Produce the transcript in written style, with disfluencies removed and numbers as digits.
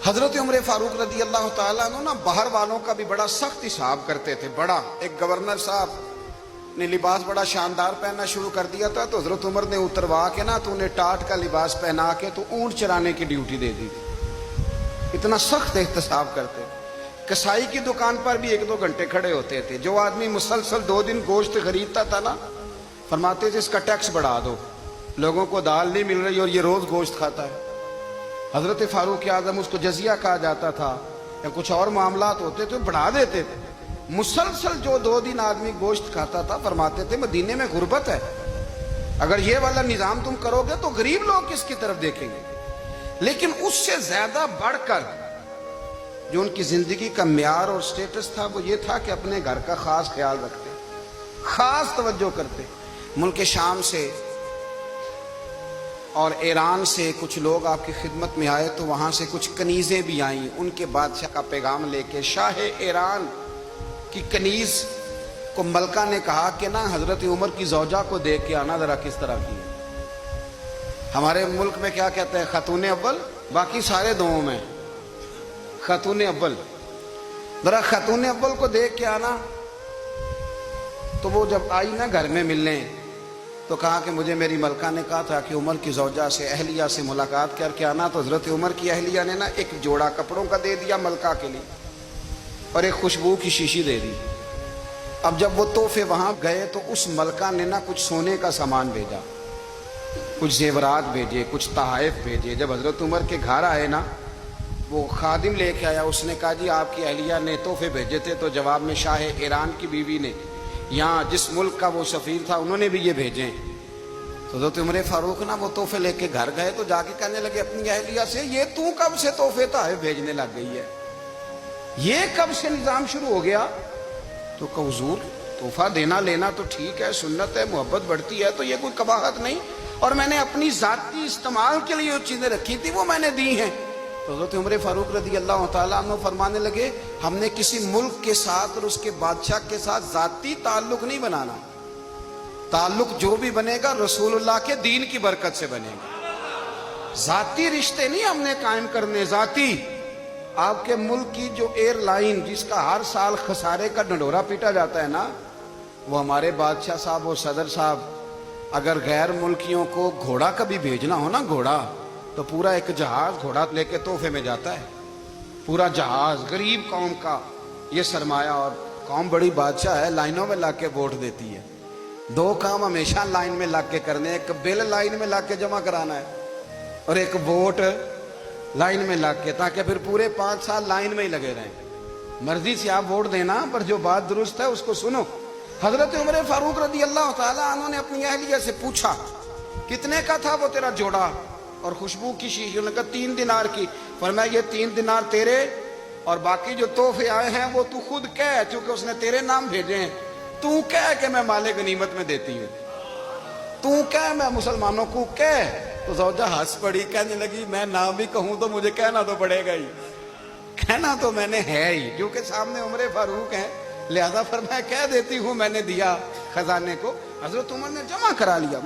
حضرت عمر فاروق رضی اللہ تعالیٰ عنہ نا باہر والوں کا بھی بڑا سخت حساب کرتے تھے. بڑا ایک گورنر صاحب نے لباس بڑا شاندار پہننا شروع کر دیا تھا تو حضرت عمر نے اتروا کے نا تو انہیں ٹاٹ کا لباس پہنا کے تو اونٹ چرانے کی ڈیوٹی دے دی تھی. اتنا سخت احتساب کرتے. کسائی کی دکان پر بھی 1-2 گھنٹے کھڑے ہوتے تھے. جو آدمی مسلسل 2 دن گوشت خریدتا تھا نا فرماتے تھے اس کا ٹیکس بڑھا دو, لوگوں کو دال نہیں مل رہی اور یہ روز گوشت کھاتا ہے. حضرت فاروق اعظم اس کو جزیہ کہا جاتا تھا یا کچھ اور معاملات ہوتے تھے بڑھا دیتے تھے. مسلسل جو 2 دن آدمی گوشت کھاتا تھا فرماتے تھے مدینے میں غربت ہے, اگر یہ والا نظام تم کرو گے تو غریب لوگ کس کی طرف دیکھیں گے. لیکن اس سے زیادہ بڑھ کر جو ان کی زندگی کا معیار اور سٹیٹس تھا وہ یہ تھا کہ اپنے گھر کا خاص خیال رکھتے, خاص توجہ کرتے. ملک شام سے اور ایران سے کچھ لوگ آپ کی خدمت میں آئے تو وہاں سے کچھ کنیزیں بھی آئیں ان کے بادشاہ کا پیغام لے کے. شاہ ایران کی کنیز کو ملکہ نے کہا کہ نا حضرت عمر کی زوجہ کو دیکھ کے آنا ذرا کس طرح کی ہے. ہمارے ملک میں کیا کہتے ہیں خاتون اول, باقی سارے دوؤں میں خاتون اول. ذرا خاتون اول کو دیکھ کے آنا. تو وہ جب آئی نا گھر میں ملنے تو کہا کہ مجھے میری ملکہ نے کہا تھا کہ عمر کی زوجہ سے اہلیہ سے ملاقات کر کے آنا. تو حضرت عمر کی اہلیہ نے نا ایک جوڑا کپڑوں کا دے دیا ملکہ کے لیے اور ایک خوشبو کی شیشی دے دی. اب جب وہ تحفے وہاں گئے تو اس ملکہ نے نا کچھ سونے کا سامان بھیجا, کچھ زیورات بھیجے, کچھ تحائف بھیجے. جب حضرت عمر کے گھر آئے نا وہ خادم لے کے آیا, اس نے کہا جی آپ کی اہلیہ نے تحفے بھیجے تھے. تو جواب میں شاہ ایران کی بیوی نے یہاں جس ملک کا وہ سفیر تھا انہوں نے بھی یہ بھیجے. تو حضرت عمر فاروق نا وہ تحفے لے کے گھر گئے تو جا کے کہنے لگے اپنی اہلیہ سے یہ تو کب سے تحفے تحائف بھیجنے لگ گئی ہے, یہ کب سے نظام شروع ہو گیا؟ تو کہ حضور تحفہ دینا لینا تو ٹھیک ہے, سنت ہے, محبت بڑھتی ہے, تو یہ کوئی قباحت نہیں, اور میں نے اپنی ذاتی استعمال کے لیے جو چیزیں رکھی تھی وہ میں نے دی ہیں. تو حضرت عمر فاروق رضی اللہ تعالیٰ عنہ فرمانے لگے ہم نے کسی ملک کے ساتھ اور اس کے بادشاہ کے ساتھ ذاتی تعلق نہیں بنانا, تعلق جو بھی بنے گا رسول اللہ کے دین کی برکت سے بنے گا. ذاتی رشتے نہیں ہم نے قائم کرنے. ذاتی آپ کے ملک کی جو ایئر لائن جس کا ہر سال خسارے کا ڈنڈورا پیٹا جاتا ہے نا, وہ ہمارے بادشاہ صاحب اور صدر صاحب اگر غیر ملکیوں کو گھوڑا کبھی بھیجنا ہو نا, گھوڑا, تو پورا ایک جہاز گھوڑا لے کے تحفے میں جاتا ہے. پورا جہاز غریب قوم کا یہ سرمایہ, اور قوم بڑی بادشاہ ہے, لائنوں میں لگ کے ووٹ دیتی ہے. 2 کام ہمیشہ لائن میں لگ کے کرنے, ایک بل لائن میں لگ کے جمع کرانا ہے اور ایک ووٹ لائن میں لگ کے, تاکہ پھر پورے 5 سال لائن میں ہی لگے رہیں. مرضی سے آپ ووٹ دینا پر جو بات درست ہے اس کو سنو. حضرت عمر فاروق رضی اللہ تعالیٰ عنہ نے اپنی اہلیہ سے پوچھا کتنے کا تھا وہ تیرا جوڑا اور خوشبو کی شیشی؟ انہوں نے کہا 3 دینار کی. فرمایا یہ 3 دینار تیرے اور باقی جو تحفے آئے ہیں وہ تو خود کہہ, چونکہ اس نے تیرے نام بھیجے ہیں. تو کہہ کہ میں مال غنیمت میں دیتی ہوں, تو کہہ میں مسلمانوں کو کہہ. تو زوجہ ہنس پڑی, کہنے لگی میں نہ بھی کہوں تو مجھے کہنا تو پڑے گا ہی, کہنا تو میں نے ہے ہی, کیونکہ سامنے عمر فاروق ہیں, لہذا فرمایا کہہ دیتی ہوں میں نے دیا خزانے کو. حضرت عمر نے جمع کرا لیا.